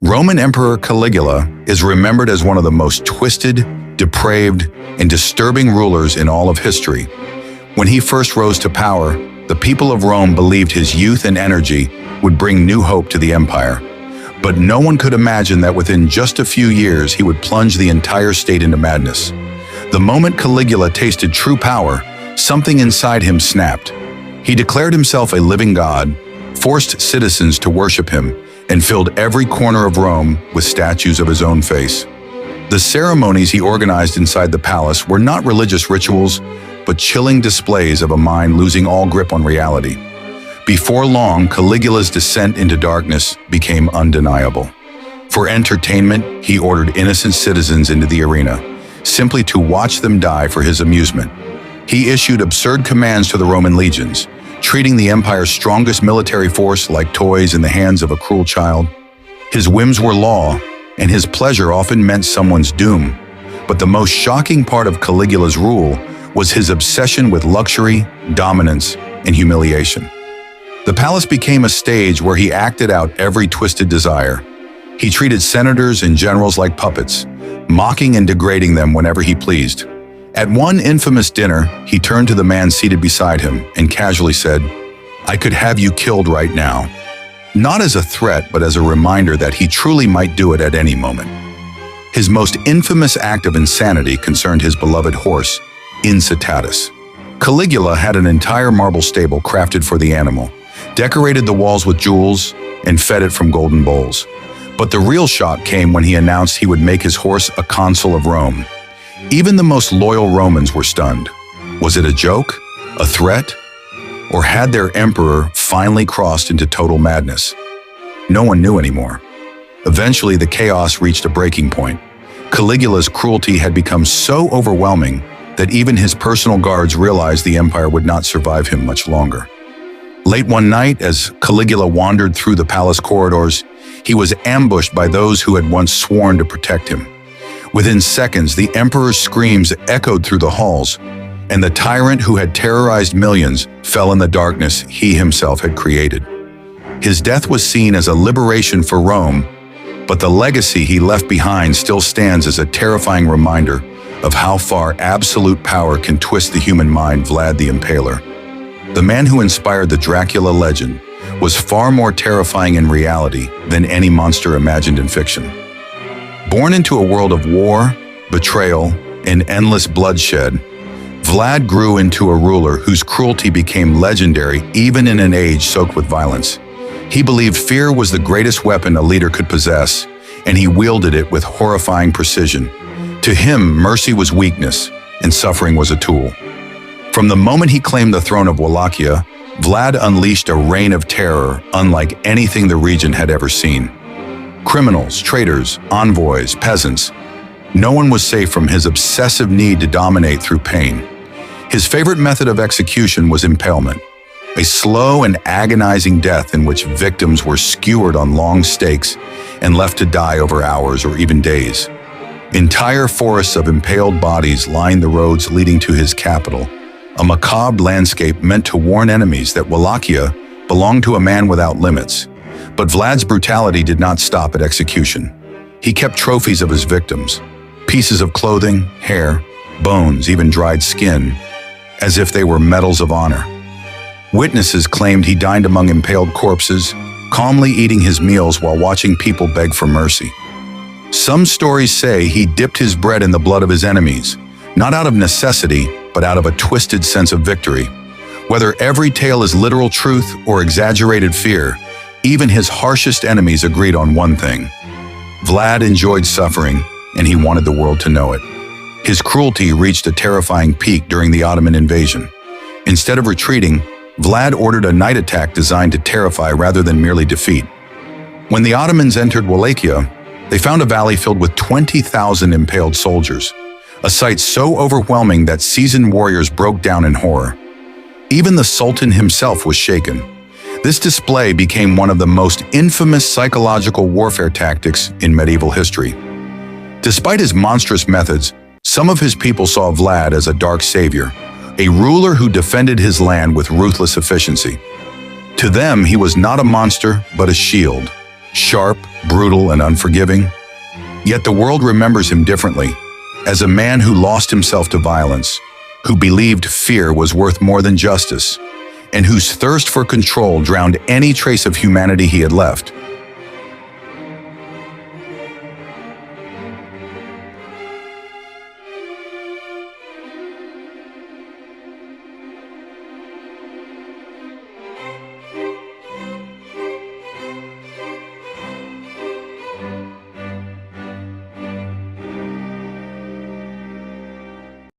Roman Emperor Caligula is remembered as one of the most twisted, depraved, and disturbing rulers in all of history. When he first rose to power, the people of Rome believed his youth and energy would bring new hope to the empire. But no one could imagine that within just a few years he would plunge the entire state into madness. The moment Caligula tasted true power, something inside him snapped. He declared himself a living god, forced citizens to worship him, and filled every corner of Rome with statues of his own face. The ceremonies he organized inside the palace were not religious rituals, but chilling displays of a mind losing all grip on reality. Before long, Caligula's descent into darkness became undeniable. For entertainment, he ordered innocent citizens into the arena, simply to watch them die for his amusement. He issued absurd commands to the Roman legions, treating the empire's strongest military force like toys in the hands of a cruel child. His whims were law, and his pleasure often meant someone's doom. But the most shocking part of Caligula's rule was his obsession with luxury, dominance, and humiliation. The palace became a stage where he acted out every twisted desire. He treated senators and generals like puppets, mocking and degrading them whenever he pleased. At one infamous dinner, he turned to the man seated beside him and casually said, "I could have you killed right now." Not as a threat, but as a reminder that he truly might do it at any moment. His most infamous act of insanity concerned his beloved horse, Incitatus. Caligula had an entire marble stable crafted for the animal, decorated the walls with jewels, and fed it from golden bowls. But the real shock came when he announced he would make his horse a consul of Rome. Even the most loyal Romans were stunned. Was it a joke? A threat? Or had their emperor finally crossed into total madness? No one knew anymore. Eventually, the chaos reached a breaking point. Caligula's cruelty had become so overwhelming that even his personal guards realized the empire would not survive him much longer. Late one night, as Caligula wandered through the palace corridors, he was ambushed by those who had once sworn to protect him. Within seconds, the emperor's screams echoed through the halls, and the tyrant who had terrorized millions fell in the darkness he himself had created. His death was seen as a liberation for Rome, but the legacy he left behind still stands as a terrifying reminder of how far absolute power can twist the human mind. Vlad the Impaler, the man who inspired the Dracula legend, was far more terrifying in reality than any monster imagined in fiction. Born into a world of war, betrayal, and endless bloodshed, Vlad grew into a ruler whose cruelty became legendary even in an age soaked with violence. He believed fear was the greatest weapon a leader could possess, and he wielded it with horrifying precision. To him, mercy was weakness, and suffering was a tool. From the moment he claimed the throne of Wallachia, Vlad unleashed a reign of terror unlike anything the region had ever seen. Criminals, traitors, envoys, peasants, no one was safe from his obsessive need to dominate through pain. His favorite method of execution was impalement, a slow and agonizing death in which victims were skewered on long stakes and left to die over hours or even days. Entire forests of impaled bodies lined the roads leading to his capital, a macabre landscape meant to warn enemies that Wallachia belonged to a man without limits. But Vlad's brutality did not stop at execution. He kept trophies of his victims, pieces of clothing, hair, bones, even dried skin, as if they were medals of honor. Witnesses claimed he dined among impaled corpses, calmly eating his meals while watching people beg for mercy. Some stories say he dipped his bread in the blood of his enemies, not out of necessity, but out of a twisted sense of victory. Whether every tale is literal truth or exaggerated fear, even his harshest enemies agreed on one thing. Vlad enjoyed suffering, and he wanted the world to know it. His cruelty reached a terrifying peak during the Ottoman invasion. Instead of retreating, Vlad ordered a night attack designed to terrify rather than merely defeat. When the Ottomans entered Wallachia, they found a valley filled with 20,000 impaled soldiers, a sight so overwhelming that seasoned warriors broke down in horror. Even the Sultan himself was shaken. This display became one of the most infamous psychological warfare tactics in medieval history. Despite his monstrous methods, some of his people saw Vlad as a dark savior, a ruler who defended his land with ruthless efficiency. To them, he was not a monster, but a shield, sharp, brutal, and unforgiving. Yet the world remembers him differently, as a man who lost himself to violence, who believed fear was worth more than justice, and whose thirst for control drowned any trace of humanity he had left.